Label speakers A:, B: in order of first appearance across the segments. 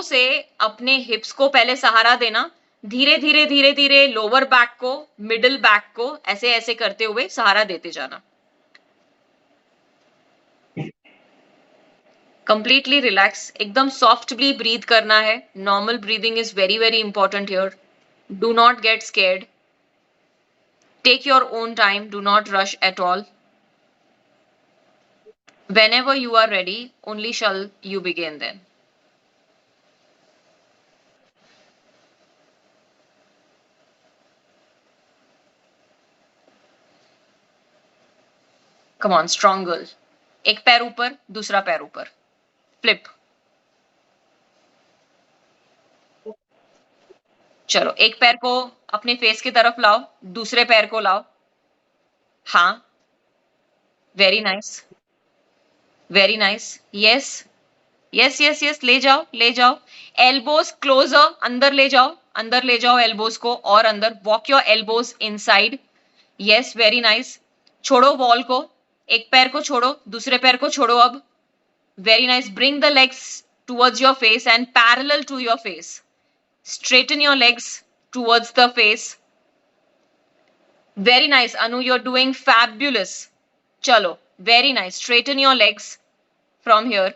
A: से अपने हिप्स को पहले सहारा देना, धीरे धीरे धीरे धीरे लोअर बैक को, मिडिल बैक को ऐसे ऐसे करते हुए सहारा देते जाना। कंप्लीटली रिलैक्स, एकदम सॉफ्टली ब्रीथ करना है। Normal breathing is very very important here. Do not get scared, take your own time, do not rush at all. Whenever you are ready, only shall you begin then. Come on, strong girl. एक पैर ऊपर, दूसरा पैर ऊपर, flip. चलो, एक पैर को अपने फेस की तरफ लाओ, दूसरे पैर को लाओ। हाँ, very nice, very nice. Yes yes yes yes, ले जाओ ले जाओ। एल्बोज क्लोजर, अंदर ले जाओ, अंदर ले जाओ एल्बोज को और अंदर। Walk your elbows inside. Yes, very nice. छोड़ो वॉल को, एक पैर को छोड़ो, दूसरे पैर को छोड़ो अब। Very nice. Bring the legs towards your face and parallel to your face. Straighten your legs towards the face. Very nice, Anu. You're doing fabulous. Chalo. Very nice. Straighten your legs from here.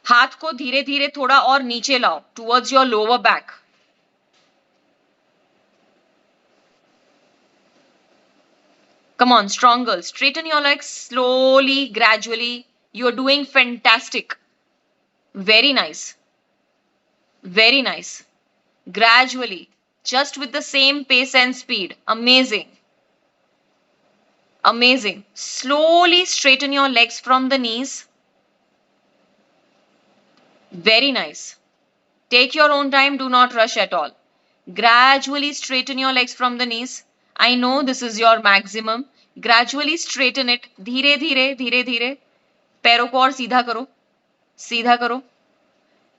A: हाथ को धीरे धीरे थोड़ा और नीचे लाओ, towards your lower back. Come on, strong girl. Straighten your legs slowly, gradually. You're doing fantastic. Very nice. Very nice. Gradually, just with the same pace and speed. Amazing. Amazing. Slowly straighten your legs from the knees. Very nice. Take your own time, do not rush at all. Gradually straighten your legs from the knees. I know this is your maximum. Gradually straighten it. धीरे धीरे धीरे धीरे पैरों को और सीधा करो, सीधा करो.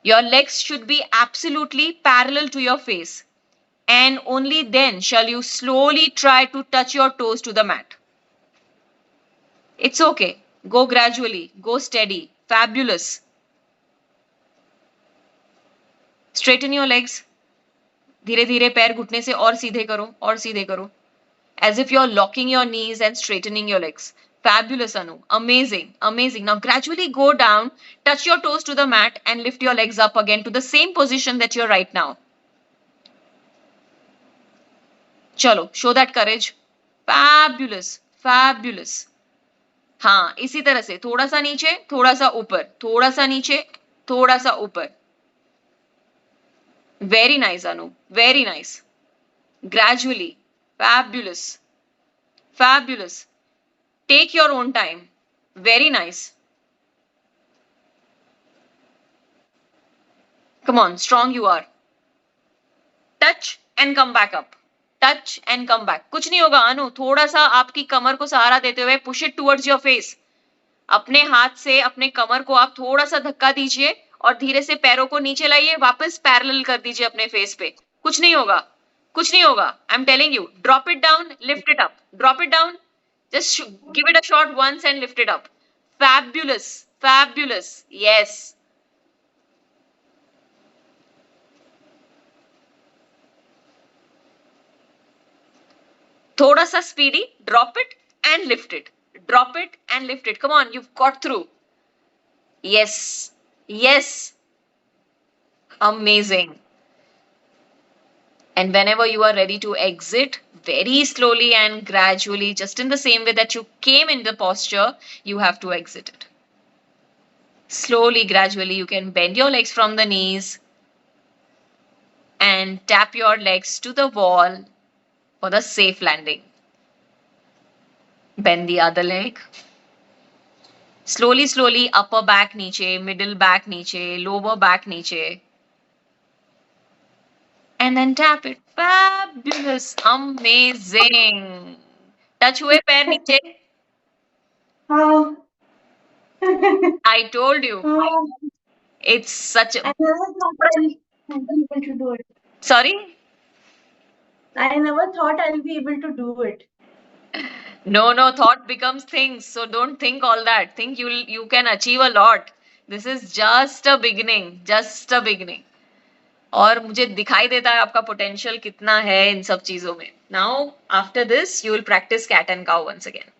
A: Your legs should be absolutely parallel to your face, and only then shall you slowly try to touch your toes to the mat. It's okay. Go gradually, go steady. Fabulous. Straighten your legs. धीरे धीरे पैर घुटने से और सीधे करो और सीधे करो. As if you're locking your knees and straightening your legs. Fabulous, Anu. Amazing, amazing. Now gradually go down, touch your toes to the mat and lift your legs up again to the same position that you're right now. Chalo, show that courage. Fabulous, fabulous. हाँ, इसी तरह से थोड़ा सा नीचे, थोड़ा सा ऊपर, थोड़ा सा नीचे, थोड़ा सा ऊपर. Very nice, Anu. Very nice. Gradually. Fabulous. Fabulous. Take your own time. Very nice. Come on, strong you are. Touch and come back up. Touch and come back. कुछ नहीं होगा अनु, थोड़ा सा आपकी कमर को सहारा देते हुए push it towards your face. अपने हाथ से अपने कमर को आप थोड़ा सा धक्का दीजिए और धीरे से पैरों को नीचे लाइए, वापस पैरेलल कर दीजिए अपने फेस पे. कुछ नहीं होगा, कुछ नहीं होगा. I am telling you. Drop it down, lift it up. Drop it down, just give it a shot once and lift it up. Fabulous, fabulous. Yes. Thoda sa speedy. Drop it and lift it. Drop it and lift it. Come on, you've got through. Yes. Yes. Amazing. And whenever you are ready to exit, very slowly and gradually, just in the same way that you came in the posture, you have to exit it. Slowly, gradually, you can bend your legs from the knees and tap your legs to the wall for the safe landing. Bend the other leg. Slowly, slowly, upper back niche, middle back niche, lower back niche. And then tap it. Fabulous. Amazing. Touch हुए पैर नीचे. I told you. It's such a...
B: I never thought I'll be able to do it.
A: Sorry?
B: I never thought I'll be able to do it.
A: No, thought becomes things. So don't think all that. Think you can achieve a lot. This is just a beginning, just a beginning. और मुझे दिखाई देता है आपका potential कितना है इन सब चीजों में। Now after this you will practise cat and cow once again.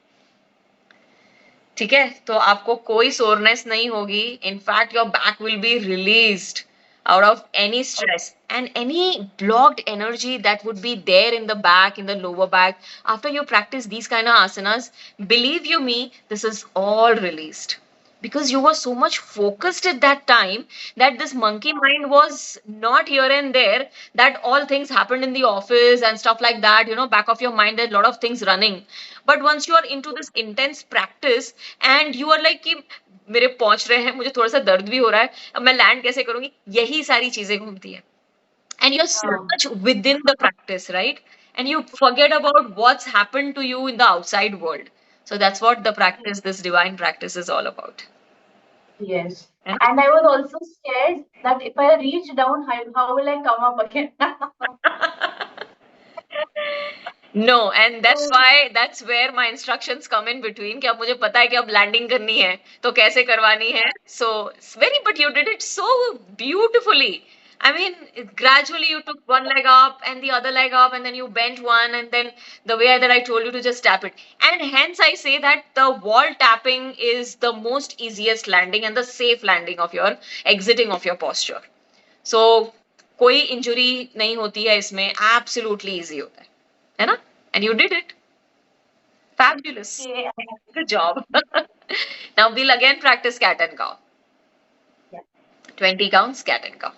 A: ठीक है, तो आपको कोई सोरनेस नहीं होगी, in fact your back will be released out of any stress and any blocked energy that would be there in the back, in the lower back. After you practice these kind of asanas, believe you me, this is all released because you were so much focused at that time that this monkey mind was not here and there, that all things happened in the office and stuff like that, you know, back of your mind there's a lot of things running. But once you are into this intense practice and you are like कि मेरे पहुंच रहे हैं, मुझे थोड़ा सा दर्द भी हो रहा है, अब मैं लैंड कैसे करूंगी, यही सारी चीजें घूमती है। And you're so much within the practice, right? And you forget about what's happened to you in the outside world. So that's what the practice, this divine practice, is all about.
B: Yes.
A: Yeah?
B: And I was also scared that if I reach down, how will I come up again?
A: No, and that's
B: So,
A: why, that's where my instructions come in between कि अब मुझे पता है कि अब landing करनी है तो कैसे करवानी है. So it's very, but you did it so beautifully. I mean, gradually you took one leg up and the other leg up and then you bent one and then the way that I told you to just tap it. And hence I say that the wall tapping is the most easiest landing and the safe landing of your exiting of your posture. So कोई injury नहीं होती है इसमें, absolutely easy होता है ना? And you did it. Fabulous.
B: okay.
A: Good job. Now we'll again practice cat and cow.
B: Yeah.
A: 20 counts, cat and cow.